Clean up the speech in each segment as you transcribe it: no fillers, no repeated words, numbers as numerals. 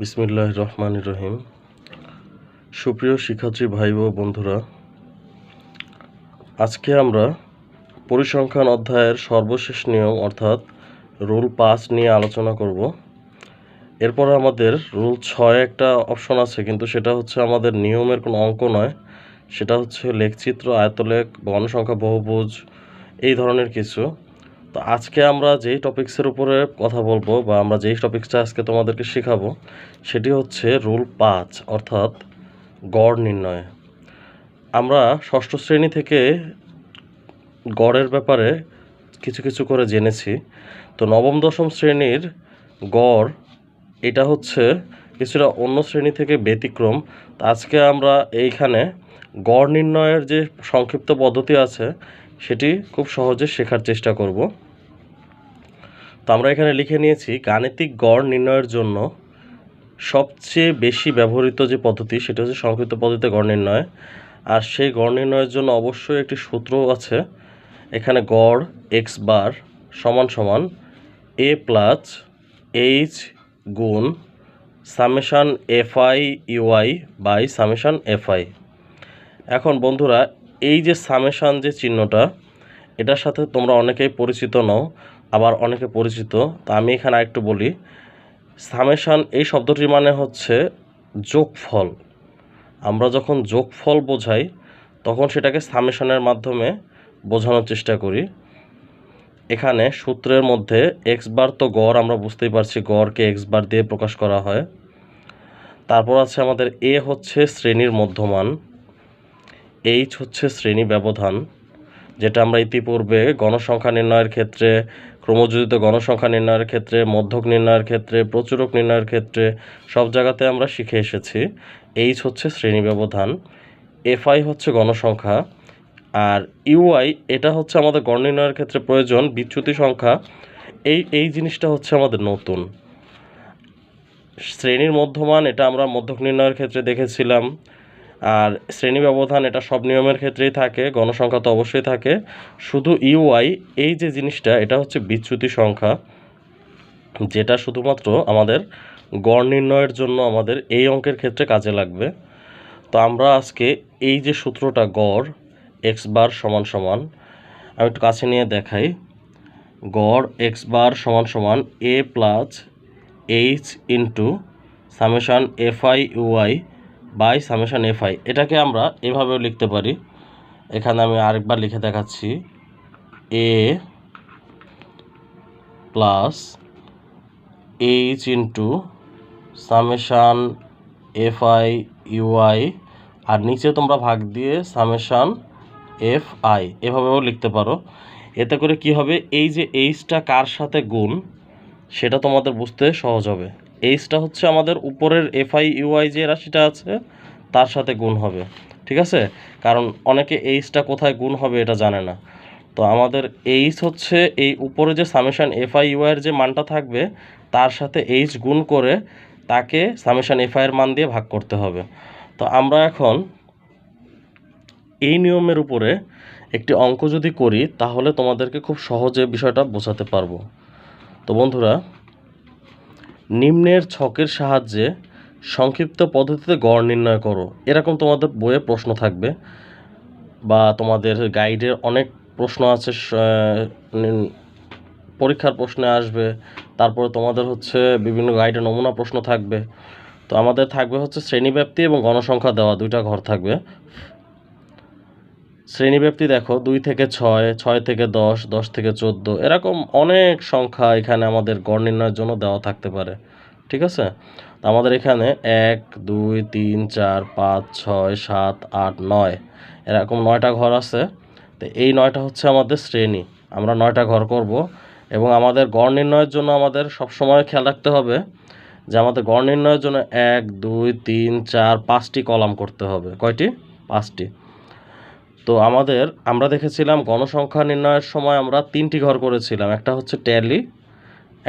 বিসমিল্লাহির রহমানির রহিম। সুপ্রিয় শিক্ষার্থী ভাই ও বন্ধুরা, আজকে আমরা পরিসংখ্যান অধ্যায়ের সর্বশেষ নিয়ম অর্থাৎ রুল 5 নিয়ে আলোচনা করব। এরপর আমাদের রুল 6 একটা অপশন আছে, কিন্তু সেটা হচ্ছে আমাদের নিয়মের কোনো অঙ্ক নয়, সেটা হচ্ছে লেখচিত্র, আয়তলেখ, গণসংখ্যা, বহুভুজ, এই ধরনের কিছু। তো আজকে আমরা যেই টপিক্সের উপরে কথা বলবো বা আমরা যেই টপিক্সটা আজকে তোমাদেরকে শেখাবো সেটি হচ্ছে রুল 5 অর্থাৎ গড় নির্ণয়। আমরা ষষ্ঠ শ্রেণী থেকে গড়ের ব্যাপারে কিছু কিছু করে জেনেছি। তো নবম দশম শ্রেণীর গড় এটা হচ্ছে কিছুটা অন্য শ্রেণী থেকে ব্যতিক্রম। আজকে আমরা এইখানে গড় নির্ণয়ের যে সংক্ষিপ্ত পদ্ধতি আছে সেটি খুব সহজে শেখার চেষ্টা করব। তো আমরা এখানে লিখে নিয়েছি গাণিতিক গড় নির্ণয়ের জন্য সবচেয়ে বেশি ব্যবহৃত যে পদ্ধতি সেটা হচ্ছে সংক্ষিপ্ত পদ্ধতিতে গড় নির্ণয়। আর সেই গড় নির্ণয়ের জন্য অবশ্যই একটি সূত্র আছে। এখানে গড় এক্স বার সমান সমান এ প্লাস এইচ গুণ summation FI UI by summation FI. এখন বন্ধুরা, এই যে সামেশান যে চিহ্নটা, এটার সাথে তোমরা অনেকেই পরিচিত নও, আবার অনেকে পরিচিত। তা আমি এখানে একটু বলি, সামেশান এই শব্দটির মানে হচ্ছে যোগফল। আমরা যখন যোগফল বোঝাই তখন সেটাকে সামেশানের মাধ্যমে বোঝানোর চেষ্টা করি। এখানে সূত্রের মধ্যে এক্স বার তো গড়, আমরা বুঝতেই পারছি গড়কে এক্স বার দিয়ে প্রকাশ করা হয়। তারপর আছে আমাদের এ হচ্ছে শ্রেণীর মধ্যমান, এইচ হচ্ছে শ্রেণী ব্যবধান, যেটা আমরা ইতিপূর্বে গণসংখ্যা নির্ণয়ের ক্ষেত্রে, ক্রমযোজিত গণসংখ্যা নির্ণয়ের ক্ষেত্রে, মধ্যক নির্ণয়ের ক্ষেত্রে, প্রচুরক নির্ণয়ের ক্ষেত্রে সব জায়গাতে আমরা শিখে এসেছি। এইচ হচ্ছে শ্রেণী ব্যবধান, এফআই হচ্ছে গণসংখ্যা, আর ইউআই এটা হচ্ছে আমাদের গড় নির্ণয়ের ক্ষেত্রে প্রয়োজন বিচ্যুতি সংখ্যা। এই জিনিসটা হচ্ছে আমাদের নতুন। শ্রেণীর মধ্যমান এটা আমরা মধ্যক নির্ণয়ের ক্ষেত্রে দেখেছিলাম, আর শ্রেণী ব্যবধান এটা সব নিয়মের ক্ষেত্রেই থাকে, গণসংখ্যা তো অবশ্যই থাকে। শুধু ইউআই এই যে জিনিসটা, এটা হচ্ছে বিচ্যুতি সংখ্যা, যেটা শুধুমাত্র আমাদের গড় নির্ণয়ের জন্য আমাদের এই অঙ্কের ক্ষেত্রে কাজে লাগবে। তো আমরা আজকে এই যে সূত্রটা গড় এক্স বার সমান সমান, আমি একটু কাছে নিয়ে দেখাই, গড় এক্স বার সমান সমান A plus H into summation FI UI by summation FI. এটাকে আমরা এভাবেও লিখতে পারি। এখানে আমি আরেকবার লিখে দেখাচ্ছি, A plus H into summation FI UI, আর নিচে তোমরা ভাগ দিয়ে সামেশান এফআই, এভাবেও লিখতে পারো। এতে করে কি হবে, এই যে এইচটা কার সাথে গুণ সেটা তোমাদের বুঝতে সহজ হবে। এইচটা হচ্ছে আমাদের উপরের এফআই ইউআই যে রাশিটা আছে তার সাথে গুণ হবে, ঠিক আছে? কারণ অনেকে এইচটা কোথায় গুণ হবে এটা জানে না। তো আমাদের এইচ হচ্ছে এই উপরে যে সামেশান এফআই ইউআইয়ের যে মানটা থাকবে তার সাথে এইচ গুণ করে তাকে সামেশান এফআইয়ের মান দিয়ে ভাগ করতে হবে। তো আমরা এখন এই নিয়মের উপরে একটি অঙ্ক যদি করি তাহলে তোমাদেরকে খুব সহজে বিষয়টা বোঝাতে পারবো। তো বন্ধুরা, নিম্নের ছকের সাহায্যে সংক্ষিপ্ত পদ্ধতিতে গড় নির্ণয় করো, এরকম তোমাদের বইয়ে প্রশ্ন থাকবে বা তোমাদের গাইডের অনেক প্রশ্ন আছে, পরীক্ষার প্রশ্নে আসবে। তারপরে তোমাদের হচ্ছে বিভিন্ন গাইডে নমুনা প্রশ্ন থাকবে। তো আমাদের থাকবে হচ্ছে শ্রেণীব্যাপ্তি এবং গণসংখ্যা দেওয়া, দুইটা ঘর থাকবে। শ্রেণীব্যাপ্তি দেখো 2 থেকে 6, 6 থেকে 10, 10 থেকে 14, এরকম অনেক সংখ্যা এখানে আমাদের গড় নির্ণয়ের জন্য দেওয়া থাকতে পারে, ঠিক আছে? তো আমাদের এখানে 1, 2, 3, 4, 5, 6, 7, 8, 9 এরকম 9টা ঘর আছে। তো এই 9টা হচ্ছে আমাদের শ্রেণী, আমরা 9টা ঘর করব। এবং আমাদের গড় নির্ণয়ের জন্য আমাদের সবসময় খেয়াল রাখতে হবে যে আমাদের গড় নির্ণয়ের জন্য 1, 2, 3, 4, 5টি কলাম করতে হবে। কয়টি? 5টি। তো আমরা দেখেছিলাম গণসংখ্যা নির্ণয়ের সময় আমরা 3টি ঘর করেছিলাম, একটা হচ্ছে ট্যালি,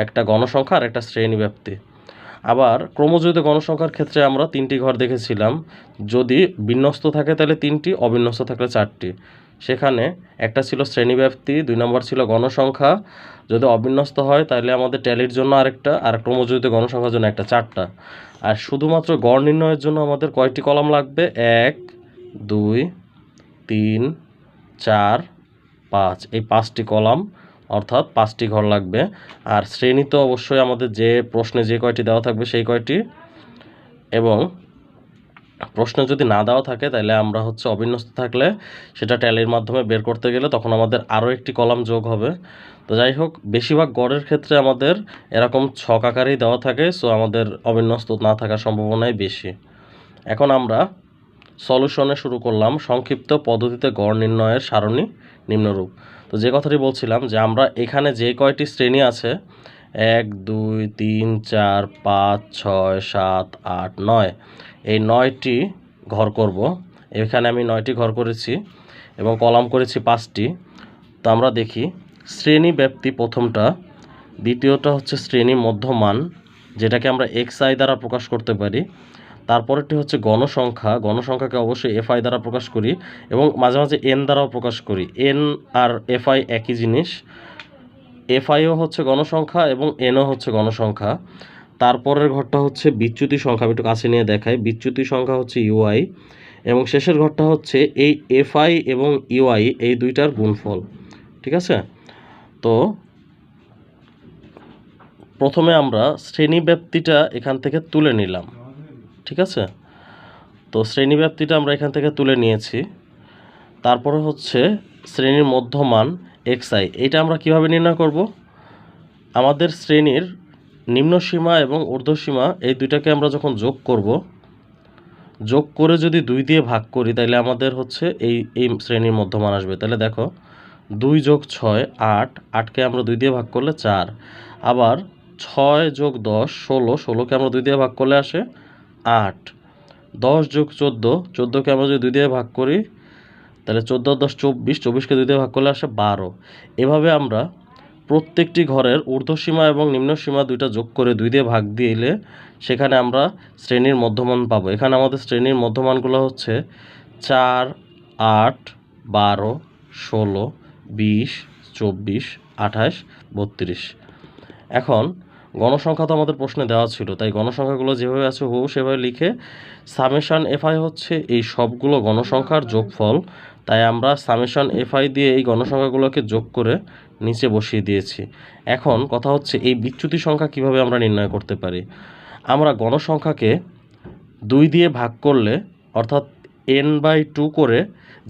একটা গণসংখ্যা আর একটা শ্রেণীব্যাপ্তি। আবার ক্রমযোজিত গণসংখ্যার ক্ষেত্রে আমরা 3টি ঘর দেখেছিলাম, যদি বিন্যস্ত থাকে তাহলে 3টি, অবিন্যস্ত থাকলে 4টি। সেখানে একটা ছিল শ্রেণীব্যাপ্তি, 2 নম্বর ছিল গণসংখ্যা। যদি অবিন্যস্ত হয় তাহলে আমাদের ট্যালির জন্য আরেকটা, আর ক্রমযোজিত গণসংখ্যার জন্য একটা, 4টা। আর শুধুমাত্র গড় নির্ণয়ের জন্য আমাদের কয়টি কলাম লাগবে? 1 2 3 4 5, এই 5টি কলাম অর্থাৎ 5টি ঘর লাগবে। আর শ্রেণী তো অবশ্যই আমাদের যে প্রশ্নে যে কয়টি দেওয়া থাকবে সেই কয়টি, এবং প্রশ্ন যদি না দেওয়া থাকে তাহলে আমরা হচ্ছে অবিন্যস্ত থাকলে সেটা ট্যালির মাধ্যমে বের করতে গেলে তখন আমাদের আরও একটি কলাম যোগ হবে। তো যাই হোক, বেশিরভাগ গড়ের ক্ষেত্রে আমাদের এরকম ছক আকারেই দেওয়া থাকে, সো আমাদের অবিন্যস্ত না থাকার সম্ভাবনাই বেশি। এখন আমরা সলিউশনে শুরু করলাম। সংক্ষিপ্ত পদ্ধতিতে গড় নির্ণয়ের সারণী নিম্নরূপ। তো যে কথাটি বলছিলাম যে আমরা এখানে যে কয়টি শ্রেণী আছে 1 2 3 4 5 6 7 8 9, এই 9টি ঘর করব। এখানে আমি 9টি ঘর করেছি এবং কলাম করেছি 5টি। তো আমরা দেখি শ্রেণী ব্যাপ্তি প্রথমটা, দ্বিতীয়টা হচ্ছে শ্রেণী মধ্যমান, যেটাকে আমরা xi দ্বারা প্রকাশ করতে পারি। তারপরেরটি হচ্ছে গণসংখ্যা, গণসংখ্যাকে অবশ্যই fi দ্বারা প্রকাশ করি এবং মাঝে মাঝে n দ্বারাও প্রকাশ করি। n আর fi একই জিনিস, fiও হচ্ছে গণসংখ্যা এবং nও হচ্ছে গণসংখ্যা। তারপরের ঘরটা হচ্ছে বিচ্যুতি সংখ্যা, আমি একটু কাছে নিয়ে দেখাই। বিচ্যুতি সংখ্যা হচ্ছে ui, এবং শেষের ঘরটা হচ্ছে এই fi এবং ui এই দুইটার গুণফল। ঠিক আছে? তো প্রথমে আমরা শ্রেণীব্যাপ্তিটা এখান থেকে তুলে নিলাম। ঠিক আছে? তো শ্রেণীব্যাপ্তিটা আমরা এখান থেকে তুলে নিয়েছি। তারপরে হচ্ছে শ্রেণীর মধ্যমান xi, এটা আমরা কিভাবে নির্ণয় করব? আমাদের শ্রেণীর নিম্নসীমা এবং ঊর্ধ্বসীমা এই দুইটাকে আমরা যখন যোগ করব, যোগ করে যদি 2 দিয়ে ভাগ করি তাহলে আমাদের হচ্ছে এই শ্রেণীর মধ্যমান আসবে। তাহলে দেখো 2 যোগ 6 8, 8কে আমরা 2 দিয়ে ভাগ করলে 4, আবার 6 যোগ 10 16, 16কে আমরা 2 দিয়ে ভাগ করলে আসে 8, 10 যোগ 14, 14কে আমরা যদি 2 দিয়ে ভাগ করি তাহলে 14 10 24, 24কে 2 দিয়ে ভাগ করলে আসে 12। এভাবে আমরা প্রত্যেকটি ঘরের ঊর্ধ্বসীমা এবং নিম্নসীমা দুইটা যোগ করে 2 দিয়ে ভাগ দিলে সেখানে আমরা শ্রেণীর মধ্যমান পাবো। এখানে আমাদের শ্রেণীর মধ্যমানগুলো হচ্ছে 4 8 12 16 20 24 28 32। এখন গণসংখ্যা তো আমাদের প্রশ্নে দেওয়া ছিল, তাই গণসংখ্যাগুলো যেভাবে আছে হুবহু সেভাবে লিখে সামেশন fi হচ্ছে এই সবগুলো গণসংখ্যার যোগফল, তাই আমরা সামেশন fi দিয়ে এই গণসংখ্যাগুলোকে যোগ করে নিচে বসিয়ে দিয়েছি। এখন কথা হচ্ছে এই বিচ্যুতি সংখ্যা কিভাবে আমরা নির্ণয় করতে পারি? আমরা গণসংখ্যাকে 2 দিয়ে ভাগ করলে অর্থাৎ n/2 করে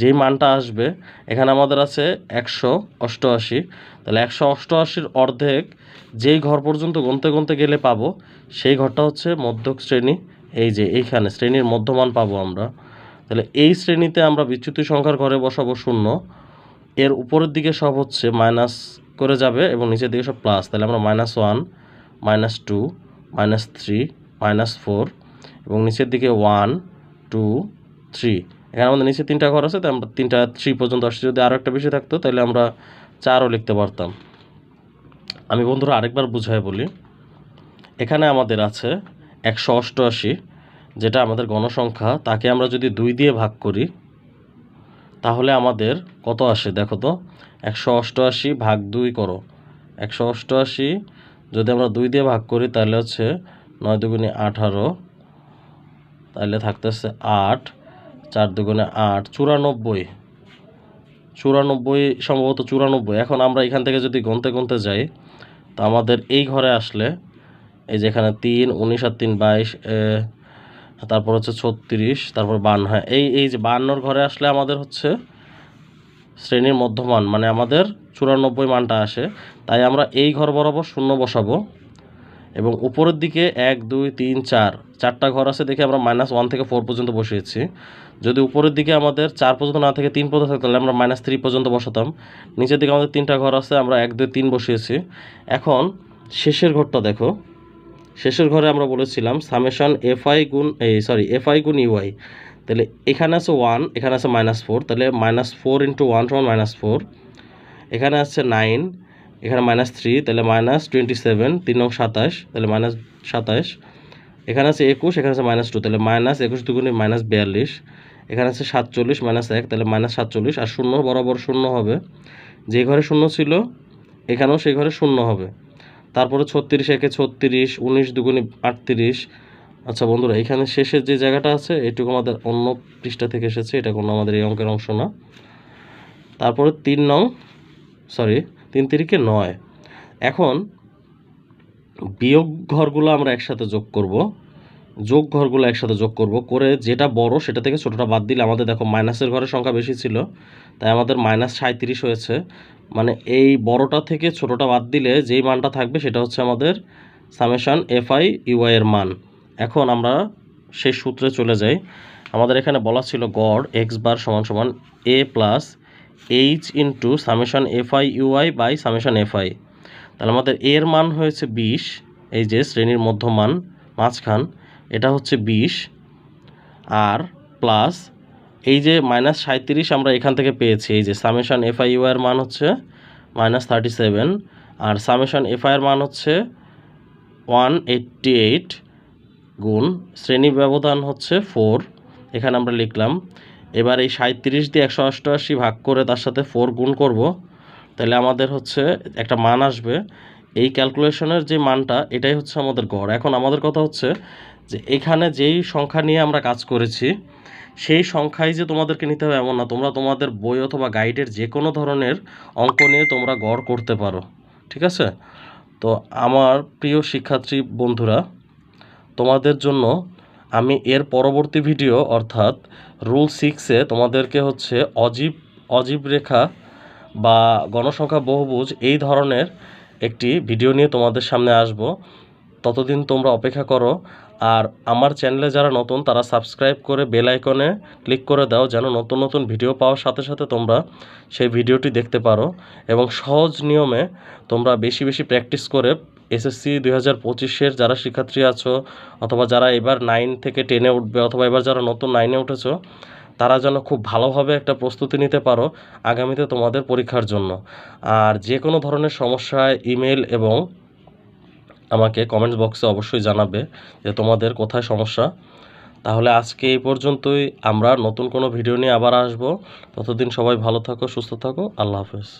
যেই মানটা আসবে, এখানে আমাদের আছে 188, তাহলে 188-র অর্ধেক যেই ঘর পর্যন্ত গুনতে গুনতে গেলে পাবো সেই ঘরটা হচ্ছে মধ্যক শ্রেণী। এই যে এইখানে শ্রেণীর মধ্যমান পাবো আমরা। তাহলে এই শ্রেণীতে আমরা বিচ্যুতি সংখ্যার ঘরে বসাবো 0, এর উপরের দিকে সব হচ্ছে মাইনাস করে যাবে এবং নিচের দিকে সব প্লাস। তাহলে আমরা -1 -2 -3 -4 এবং নিচের দিকে 1 2 3, এখানে আমাদের নিচে 3টা ঘর আছে, তাই আমরা 3টা 3 পর্যন্ত আসছে। যদি আরও একটা বেশি থাকতো তাহলে আমরা 4ও লিখতে পারতাম। আমি বন্ধুরা আরেকবার বুঝাই বলি। এখানে আমাদের আছে 188, যেটা আমাদের গণসংখ্যা, তাকে আমরা যদি 2 দিয়ে ভাগ করি তাহলে আমাদের কত আসে দেখো তো। 188 ভাগ 2 করো, 188 যদি আমরা 2 দিয়ে ভাগ করি তাহলে হচ্ছে 9 দুগুণে 18, তাহলে থাকতেছে 8, 4 দুগুণে 8 94, 94 সম্ভবত 94। এখন আমরা এখান থেকে যদি গুনতে গুনতে যাই তো আমাদের এই ঘরে আসলে এই যে এখানে 3 19 আর 3 22, তারপর হচ্ছে 36, তারপর 52। হ্যাঁ, এই যে 52-র ঘরে আসলে আমাদের হচ্ছে শ্রেণীর মধ্যমান মানে আমাদের 94 মানটা আসে। তাই আমরা এই ঘর বরাবর 0 বসাবো এবং উপরের দিকে 1 2 3 4, 4টা ঘর আছে দেখে আমরা -1 থেকে 4 পর্যন্ত বসিয়েছি। যদি উপরের দিকে আমাদের 4 পর্যন্ত না থেকে 3 পর্যন্ত থাকতো তাহলে আমরা -3 পর্যন্ত বসাতাম। নিচের দিকে আমাদের 3টা ঘর আছে, আমরা 1 2 3 বসিয়েছি। এখন শেষের ঘরটা দেখো, শেষের ঘরে আমরা বলেছিলাম সামেশন fi গুণ ui, তাহলে এখানে আছে 1, এখানে আছে -4, তাহলে -4 × 1 = -4, এখানে আছে 9, এখানে -3, তাহলে -27, 3 নং 27, তাহলে -27, এখানে আছে 21, এখানে আছে -2, তাহলে -21 দুগুণে -42, এখানে আছে 47 মাইনাস 1, তাহলে মাইনাস 47, আর শূন্য বরাবর শূন্য হবে, যে ঘরে শূন্য ছিল এখানেও সেই ঘরে শূন্য হবে। তারপরে 36 একে 36, 19 দুগুণে 38। আচ্ছা বন্ধুরা, এখানে শেষের যে জায়গাটা আছে এটুকু আমাদের অন্য পৃষ্ঠা থেকে এসেছে, এটা কোনো আমাদের এই অঙ্কের অংশ না। তারপরে 3 তিরিকে 9। এখন বিয়োগ ঘরগুলো আমরা একসাথে যোগ করব, করে যেটা বড় সেটা থেকে ছোটটা বাদ দিলে আমাদের দেখো মাইনাসের ঘরের সংখ্যা বেশি ছিল, তাই আমাদের মাইনাস 37 হয়েছে। মানে এই বড়টা থেকে ছোটটা বাদ দিলে যেই মানটা থাকবে সেটা হচ্ছে আমাদের সামেশান FI UI এর মান। এখন আমরা সেই সূত্রে চলে যাই। আমাদের এখানে বলা ছিল গড় এক্স বার সমান সমান A plus H into summation FI UI by summation FI। তাহলে আমাদের এর মান হয়েছে 20, এই যে শ্রেণীর মধ্যমান মাঝখান এটা হচ্ছে 20, আর প্লাস এই যে মাইনাস 37 আমরা এখান থেকে পেয়েছি, এই যে সামেশান FI UI এর মান হচ্ছে মাইনাস 37, আর সামেশান FI এর মান হচ্ছে 188 গুণ শ্রেণী ব্যবধান হচ্ছে 4, এখানে আমরা লিখলাম। এবার এই 37 দিয়ে 188 ভাগ করে তার সাথে 4 গুণ করব, তাহলে আমাদের হচ্ছে একটা মান আসবে। এই ক্যালকুলেশনের যে মানটা এটাই হচ্ছে আমাদের গড়। এখন আমাদের কথা হচ্ছে যে এখানে যেই সংখ্যা নিয়ে আমরা কাজ করেছি সেই সংখ্যাই যে তোমাদেরকে নিতে হবে এমন না, তোমরা তোমাদের বই অথবা গাইডের যে কোনো ধরনের অঙ্ক নিয়ে তোমরা গড় করতে পারো, ঠিক আছে? তো আমার প্রিয় শিক্ষার্থী বন্ধুরা, তোমাদের জন্য আমি এর পরবর্তী ভিডিও অর্থাৎ রুল 6-এ তোমাদেরকে হচ্ছে অজীব রেখা বা গণসংখ্যা বহুভুজ এই ধরনের একটি ভিডিও নিয়ে তোমাদের সামনে আসব। ততদিন তোমরা অপেক্ষা করো, আর আমার চ্যানেলে যারা নতুন তারা সাবস্ক্রাইব করে বেল আইকনে ক্লিক করে দাও, যেন নতুন নতুন ভিডিও পাওয়ার সাথে সাথে তোমরা সেই ভিডিওটি দেখতে পারো এবং সহজ নিয়মে তোমরা বেশি বেশি প্র্যাকটিস করে SSC 2025-এর যারা শিক্ষার্থী আছো অথবা যারা এবার 9 থেকে 10-এ উঠবে অথবা এবার যারা নতুন 9-এ উঠেছো তারা যেন খুব ভালোভাবে একটা প্রস্তুতি নিতে পারো আগামীতে তোমাদের পরীক্ষার জন্য। আর যে কোনো ধরনের সমস্যায় ইমেল এবং আমাকে কমেন্টস বক্সে অবশ্যই জানাবে যে তোমাদের কোথায় সমস্যা। তাহলে আজকে এই পর্যন্তই, আমরা নতুন কোনো ভিডিও নিয়ে আবার আসবো। ততদিন সবাই ভালো থাকো, সুস্থ থাকো, আল্লাহ হাফেজ।